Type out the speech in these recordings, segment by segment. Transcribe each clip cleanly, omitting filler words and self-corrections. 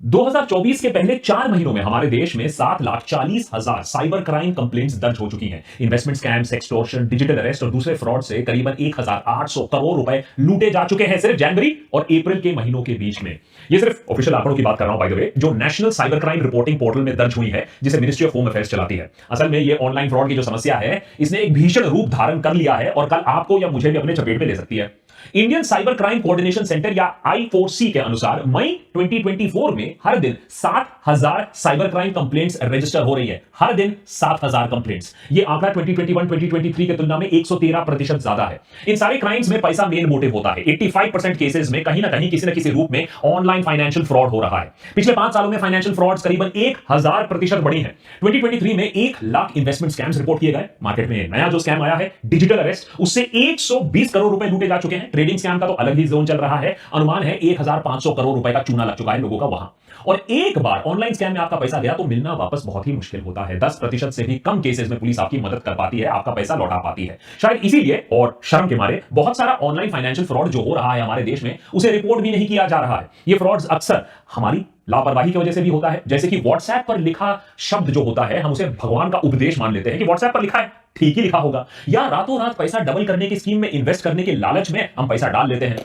2024 के पहले 4 महीनों में हमारे देश में 7,40,000 साइबर क्राइम कंप्लेंट्स दर्ज हो चुकी हैं। Investment scam, extortion, digital arrest और दूसरे फ्रॉड से करीबन 1,800 करोड़ रुपए लूटे जा चुके हैं सिर्फ जनवरी और अप्रैल के महीनों के बीच में। ये सिर्फ ऑफिशियल आंकड़ों की बात कर रहा हूं बाय द वे, जो national cyber crime reporting portal में दर्ज हुई है, जिसे मिनिस्ट्री ऑफ होम अफेयर्स चलाती है। असल में ये ऑनलाइन फ्रॉड की जो समस्या है, इसने एक भीषण रूप धारण कर लिया है और कल आपको या मुझे भी अपने चपेट में ले सकती है। Indian cyber crime coordination centre या I4C के अनुसार मई 2024 में हर दिन 7,000 साइबर क्राइम कंप्लेंट्स रजिस्टर हो रही है। हर दिन 7,000 कंप्लेंट्स। ये आंकड़ा 2021-2023 की तुलना में 113% ज्यादा है। इन सारे क्राइम्स में पैसा मेन मोटिव होता है। 85% केसेस में कहीं ना कहीं किसी न किसी रूप में ऑनलाइन फाइनेंशियल फ्रॉड हो रहा है। पिछले 5 सालों में फाइनेंशियल फ्रॉड्स करीबन 1000% बढ़ी है। 2023 में 1 लाख इन्वेस्टमेंट स्कैम्स रिपोर्ट किए गए। मार्केट में नया जो स्कैम आया है डिजिटल अरेस्ट, उससे 120 करोड़ रुपए लूटे जा चुके हैं। ट्रेडिंग स्कैम का तो अलग ही जोन चल रहा है। अनुमान है 1,500 करोड़ रुपए का चूना लग चुका है लोगों का वहां। और एक बार ऑनलाइन स्कैम में आपका पैसा गया तो मिलना वापस बहुत ही मुश्किल होता है। 10% से भी कम केसेस में पुलिस आपकी मदद कर पाती है, आपका पैसा लौटा पाती है। शायद इसीलिए और शर्म के मारे बहुत सारा ऑनलाइन फाइनेंशियल फ्रॉड जो हो रहा है हमारे देश में, उसे रिपोर्ट भी नहीं किया जा रहा है। ये फ्रॉड्स अक्सर हमारी लापरवाही की वजह से भी होता है। जैसे कि व्हाट्सएप पर लिखा शब्द जो होता है, हम उसे भगवान का उपदेश मान लेते हैं कि व्हाट्सएप पर लिखा है, ठीक ही लिखा होगा। या रातों रात पैसा डबल करने की स्कीम में इन्वेस्ट करने के लालच में हम पैसा डाल लेते हैं।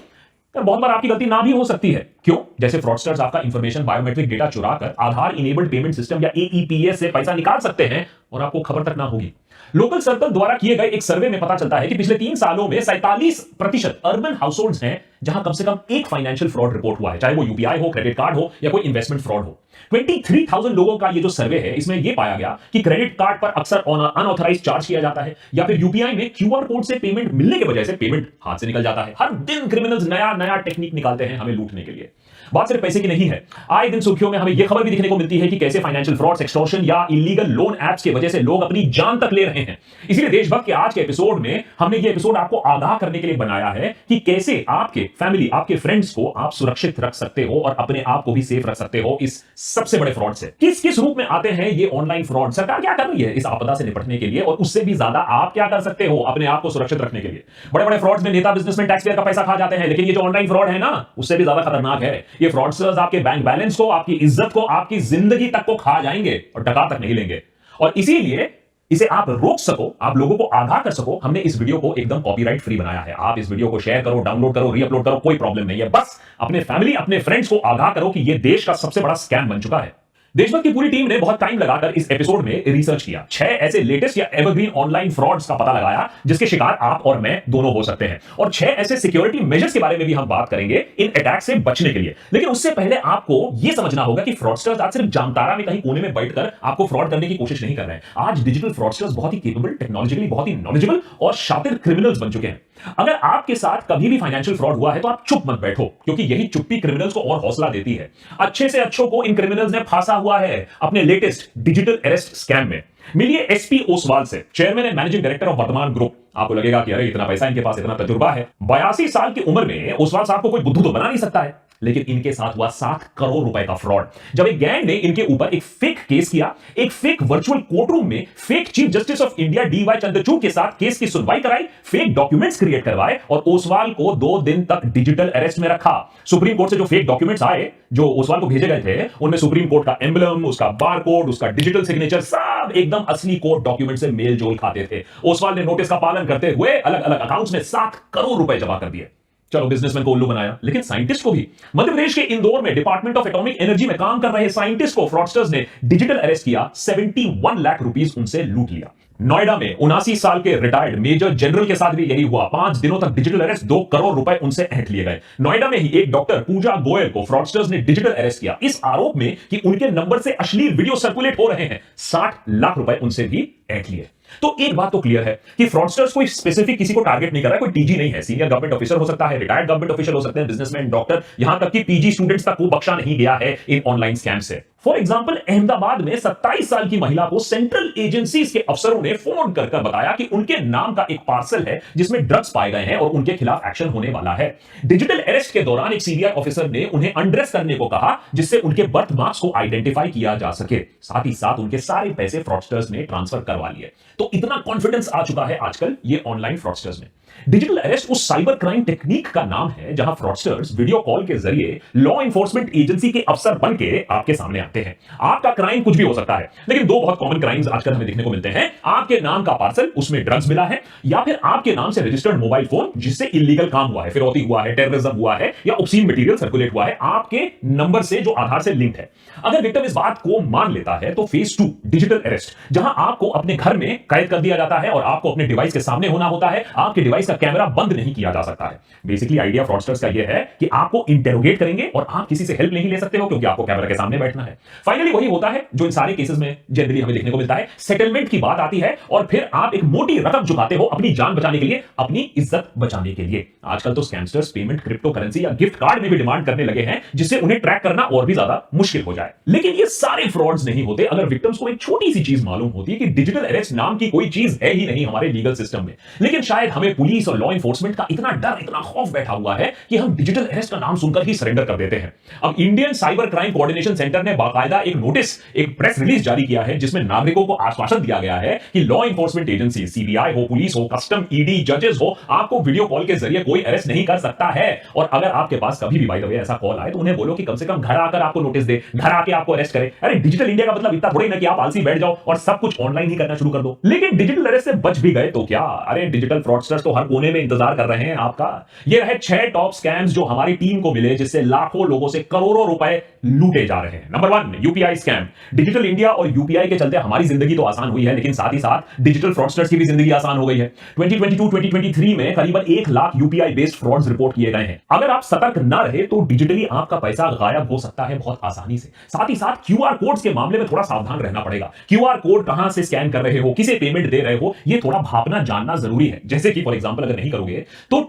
बहुत बार आपकी गलती ना भी हो सकती है। क्यों? जैसे फ्रॉडस्टर्स आपका इंफॉर्मेशन, बायोमेट्रिक डेटा चुराकर आधार इनेबल्ड पेमेंट सिस्टम या AEPS से पैसा निकाल सकते हैं और आपको खबर तक ना होगी। लोकल सर्कल द्वारा किए गए एक सर्वे में पता चलता है कि पिछले 3 सालों में 47% अर्बन हाउसहोल्ड्स हैं जहां कम से कम एक फाइनेंशियल फ्रॉड रिपोर्ट हुआ है, चाहे वो UPI हो, क्रेडिट कार्ड हो या कोई इन्वेस्टमेंट फ्रॉड हो। 23,000 लोगों का ये जो सर्वे है, इसमें यह पाया गया कि क्रेडिट कार्ड पर अक्सर अनऑथराइज्ड चार्ज किया जाता है या फिर UPI में QR कोड से पेमेंट मिलने की वजह से पेमेंट हाथ से निकल जाता है। हर दिन क्रिमिनल्स नया नया टेक्निक निकालते हैं हमें लूटने के लिए। बात सिर्फ पैसे की नहीं है। आए दिन सुर्खियों में हमें यह खबर भी दिखने को मिलती है कि कैसे फाइनेंशियल फ्रॉड्स, एक्सटॉर्शन या इलीगल लोन एप्स की वजह से लोग अपनी जान तक ले रहे हैं। इसलिए देशभक्त के आज के एपिसोड में हमने ये एपिसोड आपको आगाह करने के लिए बनाया है कि कैसे आपके फैमिली, आपके फ्रेंड्स को आप सुरक्षित रख सकते हो और अपने आप को भी सेफ रख सकते हो इस सबसे बड़े फ्रॉड से। किस किस रूप में आते हैं ये ऑनलाइन फ्रॉड, सरकार क्या कर रही है इस आपदा से निपटने के लिए, और उससे भी ज्यादा आप क्या कर सकते हो अपने आप को सुरक्षित रखने के लिए। बड़े बड़े फ्रॉड्स में नेता, बिजनेसमैन, टैक्स पेयर का पैसा खा जाते हैं, लेकिन ये जो ऑनलाइन फ्रॉड है ना, उससे भी ज्यादा खतरनाक है। ये फ्रॉडस्टर्स आपके बैंक बैलेंस को, आपकी इज्जत को, आपकी जिंदगी तक को खा जाएंगे और टका तक नहीं लेंगे। और इसीलिए इसे आप रोक सको, आप लोगों को आगाह कर सको, हमने इस वीडियो को एकदम कॉपीराइट फ्री बनाया है। आप इस वीडियो को शेयर करो, डाउनलोड करो, रीअपलोड करो, कोई प्रॉब्लम नहीं है। बस अपने फैमिली, अपने फ्रेंड्स को आगाह करो कि यह देश का सबसे बड़ा स्कैम बन चुका है। देशभक्त की पूरी टीम ने बहुत टाइम लगाकर इस एपिसोड में रिसर्च किया। 6 ऐसे लेटेस्ट या एवरग्रीन ऑनलाइन फ्रॉड्स का पता लगाया जिसके शिकार आप और मैं दोनों हो सकते हैं, और 6 ऐसे सिक्योरिटी मेजर्स के बारे में भी हम बात करेंगे इन अटैक से बचने के लिए। लेकिन उससे पहले आपको यह समझना होगा कि फ्रॉडस्टर्स आज सिर्फ जामतारा में कहीं कोने में बैठकर आपको फ्रॉड करने की कोशिश नहीं कर रहे हैं। आज डिजिटल फ्रॉडस्टर्स बहुत ही केपेबल, टेक्नोलॉजिकली बहुत ही नॉलेजेबल और शातिर क्रिमिनल्स बन चुके हैं। अगर आपके साथ कभी भी फाइनेंशियल फ्रॉड हुआ है तो आप चुप मत बैठो, क्योंकि यही चुप्पी क्रिमिनल्स को और हौसला देती है। अच्छे से अच्छों को इन क्रिमिनल्स ने फांसा हुआ है अपने लेटेस्ट डिजिटल अरेस्ट स्कैम में। मिलिए SP ओसवाल से, chairman and managing director of वर्तमान ग्रुप। आपको लगेगा कि अरे इतना पैसा इनके पास, इतना तजुर्बा है। 82 साल की उम्र में ओसवाल साहब को कोई बुद्धू तो बना नहीं सकता है, लेकिन इनके साथ हुआ 7 करोड़ रुपए का फ्रॉड। जब एक गैंग ने इनके ऊपर एक फेक केस किया, एक फेक वर्चुअल कोर्ट रूम में fake chief justice of India DY Chandrachud के साथ केस की सुनवाई कराई, फेक डॉक्यूमेंट्स क्रिएट करवाए और ओसवाल को 2 दिन तक डिजिटल अरेस्ट में रखा। सुप्रीम कोर्ट से जो फेक डॉक्यूमेंट्स आए, जो ओसवाल को भेजे गए थे, उनमें सुप्रीम कोर्ट का एम्बलम, उसका बार कोड, उसका डिजिटल सिग्नेचर, सब एकदम असली कोर्ट डॉक्यूमेंट से मेल जोल खाते थे। ओसवाल ने नोटिस का पालन करते हुए अलग अलग अकाउंट्स में 7 करोड़ रुपए जमा कर दिए। चलो, बिजनेसमैन को उल्लू बनाया, लेकिन साइंटिस्ट को भी। मध्य प्रदेश के इंदौर में डिपार्टमेंट ऑफ एटॉमिक एनर्जी में काम कर रहे साइंटिस्ट को फ्रॉडस्टर्स ने डिजिटल अरेस्ट किया, 71 लाख रुपीस उनसे लूट लिया। नोएडा में 79 साल के रिटायर्ड मेजर जनरल के साथ भी यही हुआ। 5 दिनों तक डिजिटल अरेस्ट, 2 करोड़ रुपए उनसे ऐंठ लिए गए। नोएडा में ही एक डॉक्टर पूजा गोयल को फ्रॉडस्टर्स ने डिजिटल अरेस्ट किया, इस आरोप में कि उनके नंबर से अश्लील वीडियो सर्कुलेट हो रहे हैं। 60 लाख रुपए उनसे भी ऐंठ लिए। तो एक बात तो क्लियर है कि फ्रॉडस्टर्स कोई स्पेसिफिक किसी को टारगेट नहीं कर रहा है, कोई TG नहीं है। सीनियर गवर्नमेंट ऑफिसर हो सकता है, रिटायर्ड गवर्नमेंट ऑफिसर हो सकते हैं, बिजनेसमैन, डॉक्टर, यहां तक कि PG स्टूडेंट्स तक को बख्शा नहीं गया है इन ऑनलाइन स्कैम से। फॉर एग्जांपल, अहमदाबाद में 27 साल की महिला को सेंट्रल एजेंसीज के अफसरों ने फोन कर बताया कि उनके नाम का एक पार्सल है जिसमें ड्रग्स पाए गए हैं और उनके खिलाफ एक्शन होने वाला है। डिजिटल अरेस्ट के दौरान एक CBI ऑफिसर ने उन्हें अनड्रेस करने को कहा, जिससे उनके बर्थ मार्क्स को आइडेंटिफाई किया जा सके। साथ ही साथ उनके सारे पैसे फ्रॉडस्टर्स ने ट्रांसफर करवा लिए। तो इतना कॉन्फिडेंस आ चुका है आजकल ये ऑनलाइन फ्रॉडस्टर्स में। डिजिटल अरेस्ट उस साइबर क्राइम टेक्निक का नाम है जहां फ्रॉडस्टर्स वीडियो कॉल के जरिए लॉ एनफोर्समेंट एजेंसी के अफसर बन के आपके सामने आते हैं। आपका क्राइम कुछ भी हो सकता है, लेकिन दो बहुत कॉमन क्राइम्स आजकल हमें देखने को मिलते हैं। आपके नाम का पार्सल, उसमें ड्रग्स मिला है, या फिर आपके नाम से रजिस्टर्ड मोबाइल फोन जिससे इलीगल काम हुआ है, फिरौती हुआ है, टेररिज्म हुआ है, या ऑब्सीन मटेरियल सर्कुलेट हुआ है आपके नंबर से जो आधार से लिंक्ड है। अगर विक्टिम इस बात को मान लेता है तो फेज 2 डिजिटल अरेस्ट, जहां आपको अपने घर में कैद कर दिया जाता है और आपको अपने डिवाइस के सामने होना होता है। आपके डिवाइस का कैमरा बंद नहीं किया जा सकता है। बेसिकली आइडिया फ्रॉडस्टर्स का यह है कि आपको इंटेरोगेट करेंगे और आप किसी से हेल्प नहीं ले सकते हो क्योंकि आपको कैमरा के सामने बैठना है। फाइनली वही होता है जो इन सारे केसेस में जनरली हमें देखने को मिलता है। सेटलमेंट की बात आती है और फिर आप एक मोटी रकम चुकाते हो अपनी जान बचाने के लिए, अपनी इज्जत बचाने के लिए। आजकल तो स्कैमस्टर्स पेमेंट क्रिप्टो करेंसी या गिफ्ट कार्ड में भी डिमांड करने लगे हैं, जिससे उन्हें ट्रैक करना और भी ज्यादा मुश्किल हो जाए। लेकिन ये सारे फ्रॉड्स नहीं होते अगर विक्टिम्स को एक छोटी सी चीज मालूम होती है कि डिजिटल अरेस्ट नाम की कोई चीज है ही नहीं हमारे लीगल सिस्टम में। लेकिन शायद हमें पुलिस और लॉ एनफोर्समेंट का इतना डर, इतना खौफ बैठा हुआ है कि हम डिजिटल अरेस्ट का नाम सुनकर ही सरेंडर कर देते हैं। अब Indian cyber crime coordination centre ने बाकायदा एक नोटिस, एक प्रेस रिलीज जारी किया है जिसमें नागरिकों को आश्वासन दिया गया है कि लॉ एनफोर्समेंट एजेंसी, सीबीआई हो, पुलिस हो, कस्टम, ईडी, जजेस हो, आपको वीडियो कॉल के जरिए कोई अरेस्ट नहीं कर सकता है। और अगर आपके पास कभी भी बाय द वे ऐसा कॉल आए तो उन्हें बोलो कि कम से कम घर आकर आपको नोटिस दे, घर आके आपको अरेस्ट करे। अरे डिजिटल इंडिया का मतलब इतना थोड़ी ना कि आप आलसी बैठ जाओ और सब कुछ ऑनलाइन ही करना शुरू कर दो। लेकिन डिजिटल अरेस्ट से बच भी गए तो क्या? अरे डिजिटल फ्रॉडस्टर्स तो हर कोने में इंतजार कर रहे हैं आपका। ये रहे 6 टॉप स्कैम्स जो हमारी टीम को मिले, जिससे लाखों लोगों से करोड़ों रुपए लूटे जा रहे हैं। Number 1, UPI scam. Digital India और यूपीआई के चलते हमारी जिंदगी तो आसान हुई है, लेकिन साथ ही साथ डिजिटल फ्रॉडस्टर्स की भी जिंदगी आसान हो गई है। 2022-2023 में करीबन 1 lakh UPI based frauds report किए गए हैं। अगर आप सतर्क ना रहे तो डिजिटली आपका पैसा गायब हो सकता है बहुत आसानी से। साथ ही साथ क्यूआर कोड्स के मामले में थोड़ा सावधान रहना पड़ेगा। क्यूआर कोड कहां से स्कैन कर रहे हो, किसे पेमेंट दे रहे हो, ये थोड़ा भापना जानना जरूरी है। जैसे कि फॉर एग्जांपल अगर नहीं करोगे तो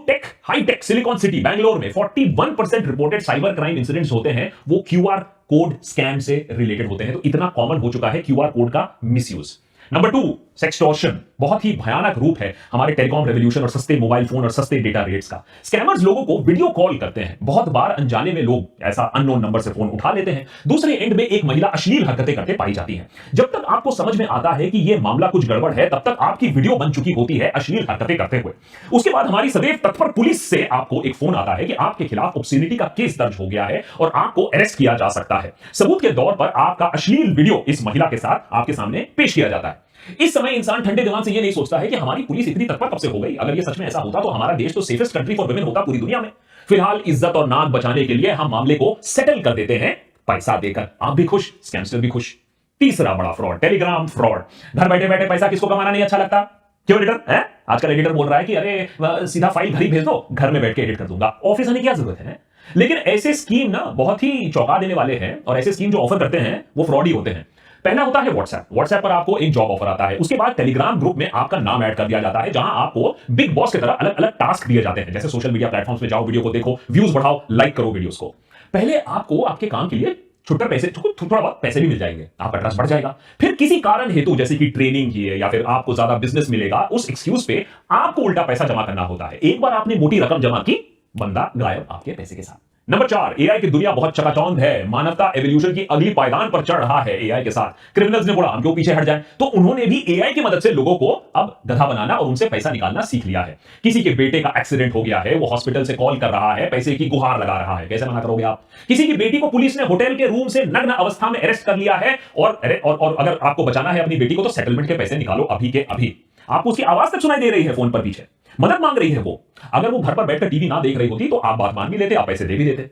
हाईटेक सिलिकॉन सिटी बैंगलोर में 41% रिपोर्टेड साइबर क्राइम इंसिडेंट्स होते हैं वो क्यूआर कोड स्कैम से रिलेटेड होते हैं। तो इतना कॉमन हो चुका है क्यूआर कोड का मिसयूज। Number 2, sextortion. बहुत ही भयानक रूप है हमारे टेलीकॉम रेवोल्यूशन और सस्ते मोबाइल फोन और सस्ते डेटा रेट्स का। स्कैमर्स लोगों को वीडियो कॉल करते हैं। बहुत बार अनजाने में लोग ऐसा अननोन नंबर से फोन उठा लेते हैं। दूसरे एंड में एक महिला अश्लील हरकतें करते पाई जाती है। जब तक आपको समझ में आता है कि यह मामला कुछ गड़बड़ है, तब तक आपकी वीडियो बन चुकी होती है अश्लील हरकतें करते हुए। उसके बाद हमारी सदैव तत्पर पुलिस से आपको एक फोन आता है कि आपके खिलाफ ऑब्स्सिनिटी का केस दर्ज हो गया है और आपको अरेस्ट किया जा सकता है। सबूत के तौर पर आपका अश्लील वीडियो इस महिला के साथ आपके सामने पेश किया जाता है। इस समय इंसान ठंडे दिमाग से यह नहीं सोचता है कि हमारी पुलिस इतनी तत्पर कब से हो गई। अगर यह सच में ऐसा होता तो हमारा देश तो सेफेस्ट कंट्री फॉर वुमेन होता पूरी दुनिया में। फिलहाल इज्जत और नाक बचाने के लिए हम मामले को सेटल कर देते हैं पैसा देकर। आप भी खुश, स्कैमस्टर भी खुश। तीसरा बड़ा फ्रॉड, टेलीग्राम फ्रॉड। घर बैठे बैठे पैसा किसको कमाना नहीं अच्छा लगता? क्यों एडिटर है? आजकल एडिटर बोल रहा है कि अरे सीधा फाइल घर ही भेज दो, घर में बैठ के एडिट कर दूंगा, ऑफिस आने की क्या जरूरत है? लेकिन ऐसे स्कीम ना बहुत ही चौंका देने वाले हैं और ऐसे स्कीम जो ऑफर करते हैं वो फ्रॉड ही होते हैं। पहला होता है व्हाट्सएप पर आपको एक जॉब ऑफर आता है। उसके बाद टेलीग्राम ग्रुप में आपका नाम ऐड कर दिया जाता है, जहां आपको बिग बॉस की तरह अलग अलग टास्क दिए जाते हैं। जैसे सोशल मीडिया प्लेटफॉर्म्स में जाओ, वीडियो को देखो, व्यूज बढ़ाओ, लाइक करो वीडियोस को। पहले आपको आपके काम के लिए छुट्टर पैसे, थोड़ा बहुत पैसे भी मिल जाएंगे, आपका ट्रस्ट बढ़ जाएगा। फिर किसी कारण हेतु जैसे कि ट्रेनिंग की है या फिर आपको ज्यादा बिजनेस मिलेगा, उस एक्सक्यूज पे आपको उल्टा पैसा जमा करना होता है। एक बार आपने मोटी रकम जमा की, बंदा गायब आपके पैसे के साथ। नंबर 4, एआई की दुनिया बहुत चकाचौंध है। मानवता एवोल्यूशन की अगली पायदान पर चढ़ रहा है एआई के साथ। क्रिमिनल्स ने बोला हम क्यों पीछे हट जाएं, तो उन्होंने भी एआई की मदद से लोगों को अब गधा बनाना और उनसे पैसा निकालना सीख लिया है। किसी के बेटे का एक्सीडेंट हो गया है, वो हॉस्पिटल से कॉल कर रहा है, पैसे की गुहार लगा रहा है, कैसे मना करोगे आप? किसी की बेटी को पुलिस ने होटल के रूम से नग्न अवस्था में अरेस्ट कर लिया है और अगर आपको बचाना है अपनी बेटी को तो सेटलमेंट के पैसे निकालो अभी के अभी। आपको उसकी आवाज तक सुनाई दे रही है फोन पर, पीछे मदद मांग रही है वो। अगर वो घर पर बैठकर टीवी ना देख रही होती तो आप बात मान भी लेते, आप पैसे दे भी देते।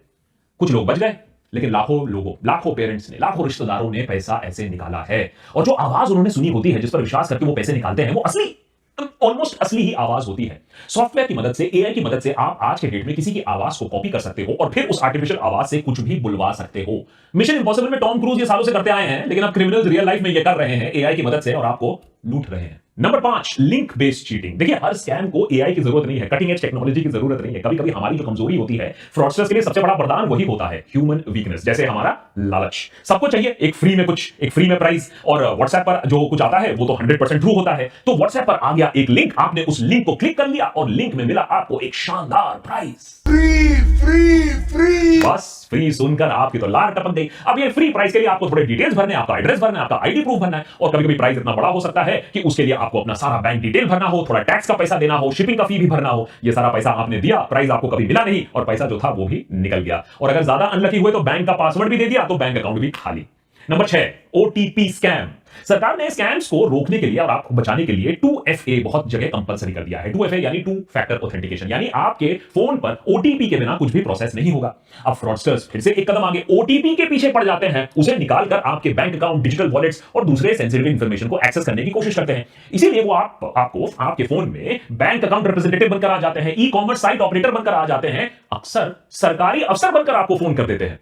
कुछ लोग बच गए, लेकिन लाखों पेरेंट्स ने, लाखों रिश्तेदारों ने पैसा ऐसे निकाला है। और जो आवाज उन्होंने सुनी होती है, जिस पर विश्वास करके वो पैसे निकालते हैं, वो असली, ऑलमोस्ट असली ही आवाज होती है। सॉफ्टवेयर की मदद से, एआई की मदद से आप आज के डेट में किसी की आवाज को कॉपी कर सकते हो और फिर उस आर्टिफिशियल आवाज से कुछ भी बुलवा सकते हो। मिशन इंपॉसिबल में टॉम क्रूज ये सालों से करते आए हैं, लेकिन अब क्रिमिनल्स रियल लाइफ में ये कर रहे हैं एआई की मदद से और आपको लूट रहे हैं। Number 5, link based cheating. देखिए हर स्कैम को एआई की जरूरत नहीं है, कटिंग एज टेक्नोलॉजी की जरूरत नहीं है। कभी कभी हमारी जो कमजोरी होती है, फ्रॉडस्टर्स के लिए सबसे बड़ा वरदान वही होता है, ह्यूमन वीकनेस। जैसे हमारा लालच। सबको चाहिए एक फ्री में प्राइस, और व्हाट्सएप पर जो कुछ आता है वो तो 100% ट्रू होता है। तो व्हाट्सएप पर आ गया एक लिंक, आपने उस लिंक को क्लिक कर लिया और लिंक में मिला आपको एक शानदार प्राइस। फ्री बस फ्री सुनकर आपकी तो लार टपक गई। अब ये फ्री प्राइस के लिए आपको थोड़े डिटेल्स भरने, आपका एड्रेस भरना है, आपका आईडी प्रूफ भरना है, और कभी कभी प्राइस इतना बड़ा हो सकता है कि उसके लिए आपको अपना सारा बैंक डिटेल भरना हो, थोड़ा टैक्स का पैसा देना हो, शिपिंग का फी भी भरना हो, ये सारा पैसा आपने दिया, प्राइस आपको कभी मिला नहीं और पैसा जो था वो भी निकल गया। और अगर ज्यादा अनलकी हुए तो बैंक का पासवर्ड भी दे दिया तो बैंक अकाउंट भी खाली। Number 6, OTP scam. सरकार ने स्कैम्स को रोकने के लिए और आपको बचाने के लिए 2FA बहुत जगह कंपलसरी कर दिया है। 2FA यानी टू फैक्टर ऑथेंटिकेशन, यानी आपके फोन पर ओटीपी के बिना कुछ भी प्रोसेस नहीं होगा। अब फ्रॉडस्टर्स फिर से एक कदम आगे ओटीपी के पीछे पड़ जाते हैं, उसे निकालकर आपके बैंक अकाउंट, डिजिटल वॉलेट्स और दूसरे सेंसिटिव इंफॉर्मेशन को एक्सेस करने की कोशिश करते हैं। इसीलिए वो आपको आपके फोन में बैंक अकाउंट रिप्रेजेंटेटिव बनकर आ जाते हैं, ई कॉमर्स साइट ऑपरेटर बनकर आ जाते हैं, अक्सर सरकारी अफसर बनकर आपको फोन कर देते हैं।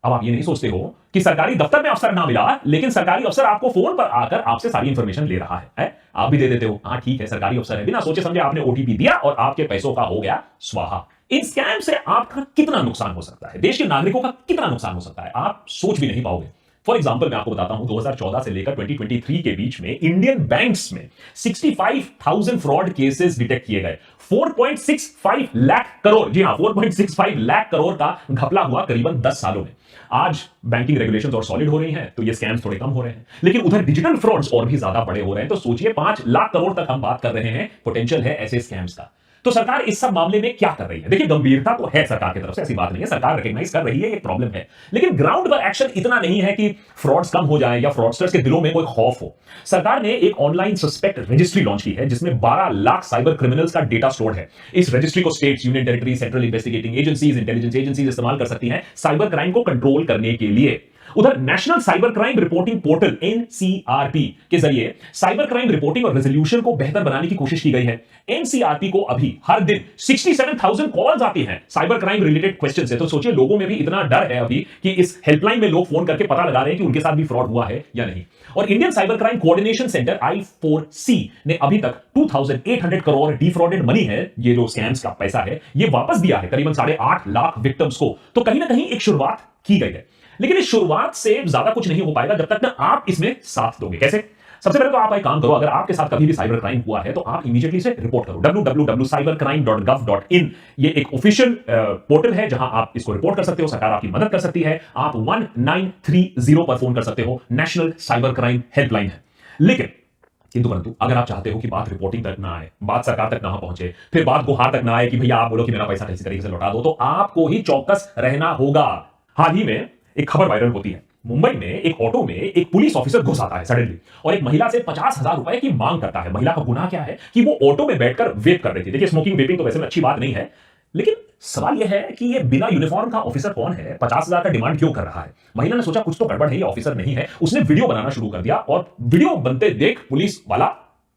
अब आप ये नहीं सोचते हो कि सरकारी दफ्तर में अफसर ना मिला, लेकिन सरकारी अफसर आपको फोन पर आकर आपसे सारी इंफॉर्मेशन ले रहा है? आप भी दे देते हो, हाँ ठीक है सरकारी अफसर है, बिना सोचे समझे आपने ओटीपी दिया और आपके पैसों का हो गया स्वाहा। इन स्कैम से आपका कितना नुकसान हो सकता है, देश के नागरिकों का कितना नुकसान हो सकता है, आप सोच भी नहीं पाओगे। फॉर एग्जाम्पल मैं आपको बताता हूं, 2014 से लेकर 2023 के बीच में इंडियन बैंक्स में 65,000 फ्रॉड केसेस डिटेक्ट किए गए। 4.65 लाख करोड़, जी हां 4.65 लाख करोड़ का घपला हुआ करीबन 10 सालों में। आज बैंकिंग रेगुलेशंस और सॉलिड हो रही हैं तो ये स्कैम्स थोड़े कम हो रहे हैं, लेकिन उधर डिजिटल फ्रॉड्स और भी ज्यादा बड़े हो रहे हैं। तो सोचिए 5 लाख करोड़ तक हम बात कर रहे हैं, पोटेंशियल है ऐसे स्कैम्स का। तो सरकार इस सब मामले में क्या कर रही है? देखिए गंभीरता तो है सरकार की तरफ से, ऐसी बात नहीं है, सरकार रिकॉग्नाइज कर रही है ये प्रॉब्लम है, लेकिन ग्राउंड पर एक्शन इतना नहीं है कि फ्रॉड्स कम हो जाए या फ्रॉडस्टर्स के दिलों में कोई खौफ हो। सरकार ने एक ऑनलाइन सस्पेक्ट रजिस्ट्री लॉन्च की है जिसमें 12 लाख साइबर क्रिमिनल्स का डेटा स्टोर्ड है। इस रजिस्ट्री को states, union territory, central investigating agencies, intelligence agencies इस्तेमाल कर सकती हैं साइबर क्राइम को कंट्रोल करने के लिए। उधर national cyber crime reporting portal NCRP के जरिए साइबर क्राइम रिपोर्टिंग और रेजोल्यूशन को बेहतर बनाने की कोशिश की गई है। एनसीआरपी को अभी हर दिन 67,000 कॉल्स आती हैं साइबर क्राइम रिलेटेड क्वेश्चन से। तो सोचिए लोगों में भी इतना डर है अभी कि इस हेल्पलाइन में लोग फोन करके पता लगा रहे हैं कि उनके साथ भी फ्रॉड हुआ है या नहीं। और Indian cyber crime coordination centre I4C ने अभी तक 2,800 करोड़ डिफ्रॉडेड मनी है, ये जो स्कैम्स का पैसा है, ये वापस दिया है करीबन 8.5 लाख विक्टिम्स को। तो कहीं ना कहीं एक शुरुआत की गई है, लेकिन इस शुरुआत से ज्यादा कुछ नहीं हो पाएगा जब तक ना आप इसमें साथ दोगे। कैसे? सबसे पहले तो आप एक काम करो, अगर आपके साथ कभी भी साइबर क्राइम हुआ है तो आप इमीडिएटली इसे रिपोर्ट करो। www.cybercrime.gov.in ये एक ऑफिशियल पोर्टल है जहां आप इसको रिपोर्ट कर सकते हो, सरकार आपकी मदद कर सकती है। आप 1930 पर फोन कर सकते हो, नेशनल साइबर क्राइम हेल्पलाइन है। लेकिन किंतु परंतु अगर आप चाहते हो कि बात रिपोर्टिंग तक ना आए, बात सरकार तक ना पहुंचे, फिर बात गुहार तक ना आए कि भैया आप बोलो कि मेरा पैसा किसी तरीके से लौटा दो, तो आपको ही चौकस रहना होगा। हाल ही में एक खबर वायरल होती है, मुंबई में एक ऑटो में एक पुलिस ऑफिसर घुस आता है सडनली और एक महिला से 50,000 रुपए की मांग करता है। महिला का गुनाह क्या है कि वो ऑटो में बैठकर वेप कर रही थी। देखिए स्मोकिंग वेपिंग तो वैसे में अच्छी बात नहीं है, लेकिन सवाल यह है कि ये बिना यूनिफॉर्म का ऑफिसर कौन है, 50,000 का डिमांड क्यों कर रहा है? महिला ने सोचा कुछ तो गड़बड़ है, ये ऑफिसर नहीं है। उसने वीडियो बनाना शुरू कर दिया और वीडियो बनते देख पुलिस वाला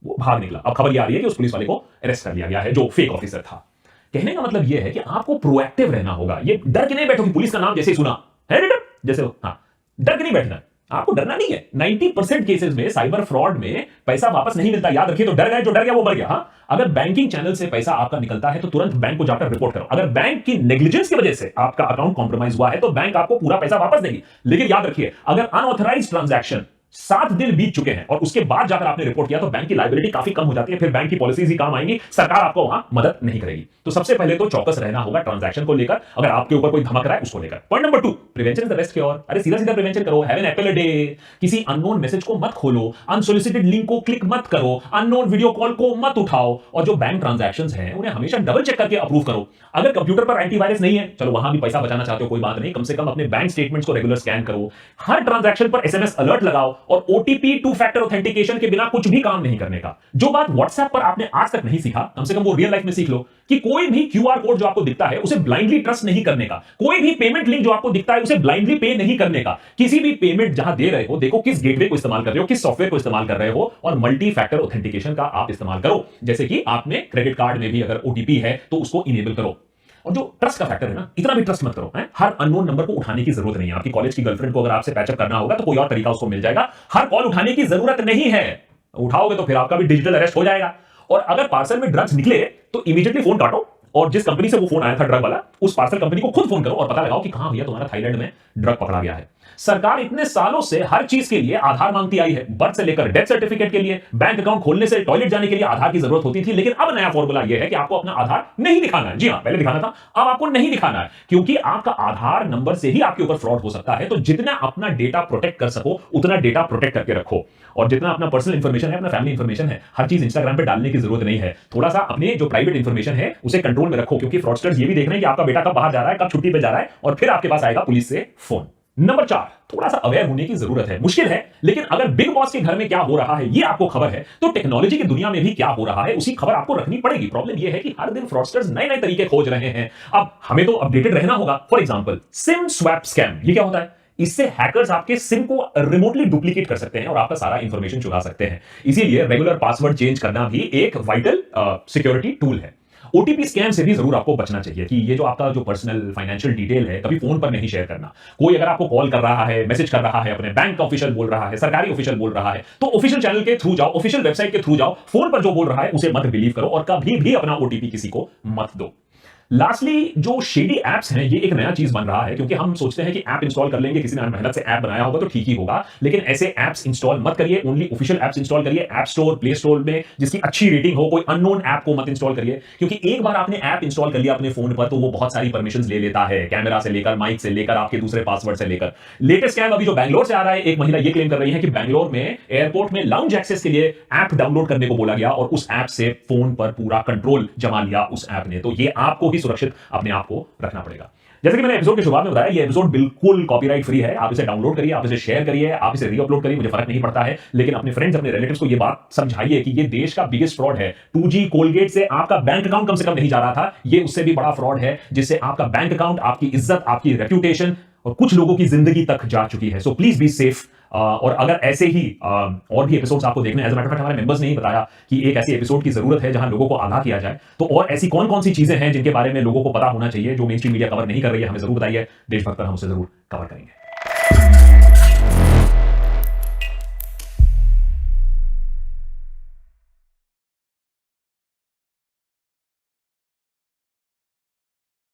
वो भाग निकला। अब खबर यह आ रही है कि उस पुलिस वाले को अरेस्ट कर लिया गया है जो फेक ऑफिसर था। कहने का मतलब यह है कि आपको प्रोएक्टिव रहना होगा। ये डर के नहीं बैठो कि पुलिस का नाम जैसे ही सुना है डर, जैसे हाँ डर के नहीं बैठना, आपको डरना नहीं है। 90% केसेस में साइबर फ्रॉड में पैसा वापस नहीं मिलता, याद रखिए। तो डर गए, जो डर गया वो मर गया। हाँ, अगर बैंकिंग चैनल से पैसा आपका निकलता है तो तुरंत बैंक को जाकर रिपोर्ट करो। अगर बैंक की नेग्लिजेंस की वजह से आपका अकाउंट कॉम्प्रोमाइज हुआ है तो बैंक आपको पूरा पैसा वापस देगी। लेकिन याद रखिए, अगर अनऑथराइज्ड ट्रांजैक्शन 7 दिन बीत चुके हैं और उसके बाद जाकर आपने रिपोर्ट किया तो बैंक की लायबिलिटी काफी कम हो जाती है, फिर बैंक की पॉलिसीज ही काम आएंगी, सरकार आपको वहां मदद नहीं करेगी। तो सबसे पहले तो चौकस रहना होगा ट्रांजैक्शन को लेकर, अगर आपके ऊपर कोई धमक रहा है उसको लेकर। Point number 2, prevention is the best cure. अरे सीधा सीधा प्रिवेंशन करो, have an apple a day. किसी अननोन मैसेज को मत खोलो, अनसोलिसिटेड लिंक को क्लिक मत करो, अननोन वीडियो कॉल को मत उठाओ, और जो बैंक ट्रांजैक्शंस हैं उन्हें हमेशा डबल चेक करके अप्रूव करो। अगर कंप्यूटर पर एंटीवायरस नहीं है, चलो वहां भी पैसा बचाना चाहते हो कोई बात नहीं, कम से कम अपने बैंक स्टेटमेंट्स को रेगुलर स्कैन करो। हर ट्रांजैक्शन पर एसएमएस अलर्ट लगाओ और ओटीपी टू फैक्टर ऑथेंटिकेशन के बिना कुछ भी काम नहीं करने का। जो बात व्हाट्सएप पर आपने आज तक नहीं सीखा, कम से कम वो रियल लाइफ में सीख लो कि कोई भी क्यूआर कोड जो आपको दिखता है उसे ब्लाइंडली ट्रस्ट नहीं करने का। कोई भी पेमेंट लिंक जो आपको दिखता है उसे ब्लाइंडली पे नहीं करने का। किसी भी पेमेंट जहां दे रहे हो, देखो किस गेटवे को इस्तेमाल कर रहे हो, किस सॉफ्टवेयर को इस्तेमाल कर रहे हो, और मल्टी फैक्टर ऑथेंटिकेशन का आप इस्तेमाल करो। जैसे कि आपने क्रेडिट कार्ड में भी अगर ओटीपी है तो उसको इनेबल करो। और जो ट्रस्ट का फैक्टर है ना, इतना भी ट्रस्ट मत करो है? हर अननोन नंबर को उठाने की जरूरत नहीं है। आपकी कॉलेज की गर्लफ्रेंड को अगर आपसे पैचअप करना होगा तो कोई और तरीका उसको मिल जाएगा। हर कॉल उठाने की जरूरत नहीं है, उठाओगे तो फिर आपका भी डिजिटल अरेस्ट हो जाएगा। और अगर पार्सल में ड्रग्स निकले तो इमीडिएटली फोन काटो और जिस कंपनी से वो फोन आया था ड्रग वाला, उस पार्सल कंपनी को खुद फोन करो और पता लगाओ कि कहां भैया तुम्हारा थाईलैंड में ड्रग पकड़ा गया है। सरकार इतने सालों से हर चीज के लिए आधार मांगती आई है, बर्थ से लेकर डेथ सर्टिफिकेट के लिए, बैंक अकाउंट खोलने से टॉयलेट जाने के लिए आधार की जरूरत होती थी। लेकिन अब नया फॉर्मूला यह है कि आपको अपना आधार नहीं दिखाना है। जी हां, पहले दिखाना था, अब आपको नहीं दिखाना है, क्योंकि आपका आधार नंबर से ही आपके ऊपर फ्रॉड हो सकता है। तो जितना अपना डेटा प्रोटेक्ट कर सको उतना डेटा प्रोटेक्ट करके रखो, और जितना अपना पर्सनल इंफॉर्मेशन है, अपना फैमिली इंफॉर्मेशन है, हर चीज इंस्टाग्राम पे डालने की जरूरत नहीं है। थोड़ा सा अपने जो प्राइवेट इंफॉर्मेशन है उसे कंट्रोल में रखो, क्योंकि फ्रॉडस्टर्स ये भी देख रहे हैं कि आपका बेटा कब बाहर जा रहा है, कब छुट्टी पे जा रहा है, और फिर आपके पास आएगा पुलिस से फोन। नंबर 4, थोड़ा सा अवेयर होने की जरूरत है। मुश्किल है, लेकिन अगर बिग बॉस के घर में क्या हो रहा है ये आपको खबर है, तो टेक्नोलॉजी की दुनिया में भी क्या हो रहा है उसी खबर आपको रखनी पड़ेगी। प्रॉब्लम ये है कि हर दिन फ्रॉडस्टर्स नए नए तरीके खोज रहे हैं। अब हमें तो अपडेटेड रहना होगा। For example, SIM swap scam, ये क्या होता है? इससे हैकर्स आपके सिम को रिमोटली डुप्लीकेट कर सकते हैं और आपका सारा इंफॉर्मेशन चुरा सकते हैं। इसीलिए रेगुलर पासवर्ड चेंज करना भी एक वाइटल सिक्योरिटी टूल है। ओटीपी स्कैम से भी जरूर आपको बचना चाहिए कि ये जो आपका जो पर्सनल फाइनेंशियल डिटेल है कभी फोन पर नहीं शेयर करना। कोई अगर आपको कॉल कर रहा है, मैसेज कर रहा है, अपने बैंक का ऑफिशियल बोल रहा है, सरकारी ऑफिशियल बोल रहा है, तो ऑफिशियल चैनल के थ्रू जाओ, ऑफिशियल वेबसाइट के थ्रू जाओ। फोन पर जो बोल रहा है उसे मत बिलीव करो और कभी भी अपना ओटीपी किसी को मत दो। लास्टली, जो शेडी एप्स हैं ये एक नया चीज बन रहा है, क्योंकि हम सोचते हैं कि ऐप इंस्टॉल कर लेंगे, किसी ने मेहनत से ऐप बनाया होगा तो ठीक ही होगा। लेकिन ऐसे एप्स इंस्टॉल मत करिए, ओनली ऑफिशियल एप्स इंस्टॉल करिए। ऐप स्टोर, प्ले स्टोर में जिसकी अच्छी रेटिंग हो, कोई अननोन ऐप को मत इंस्टॉल करिए, क्योंकि एक बार आपने ऐप इंस्टॉल कर लिया अपने फोन पर तो वो बहुत सारी परमिशंस ले लेता है, कैमरा से लेकर, माइक से लेकर, आपके दूसरे पासवर्ड से लेकर। लेटेस्ट स्कैम अभी जो बैंगलोर से आ रहा है, एक महिला ये क्लेम कर रही है कि बैंगलोर में एयरपोर्ट में लाउंज एक्सेस के लिए ऐप डाउनलोड करने को बोला गया और उस ऐप से फोन पर पूरा कंट्रोल जमा लिया उस ऐप ने। तो ये आपको ही सुरक्षित अपने को रखना पड़ेगा। जैसे कि मैंने एपिसोड की शुरुआत में बताया, ये एपिसोड बिल्कुल कॉपीराइट फ्री है। आप इसे डाउनलोड करिए, आप इसे शेयर करिए, आप इसे रीअपलोड करिए, मुझे फर्क नहीं पड़ता है। लेकिन अपने फ्रेंड्स, अपने रिलेटिव्स को ये बात समझाइए कि ये देश का बिगेस्ट फ्रॉड है। 2G कोलगेट से आपका बैंक अकाउंट कम से कम नहीं जा रहा था, ये उससे भी बड़ा फ्रॉड है, जिससे आपका बैंक अकाउंट, आपकी इज्जत, आपकी रेप्यूटेशन और कुछ लोगों की जिंदगी तक जा चुकी है। So please be safe. और अगर ऐसे ही और भी एपिसोड्स आपको देखने, as a matter of fact हमारे मेंबर्स ने ही बताया कि एक ऐसी एपिसोड की जरूरत है जहां लोगों को आगाह किया जाए, तो और ऐसी कौन कौन सी चीजें हैं जिनके बारे में लोगों को पता होना चाहिए जो मेन स्ट्रीम मीडिया कवर नहीं कर रही है, हमें जरूर बताइए। देशभक्त पर हम उसे जरूर कवर करेंगे।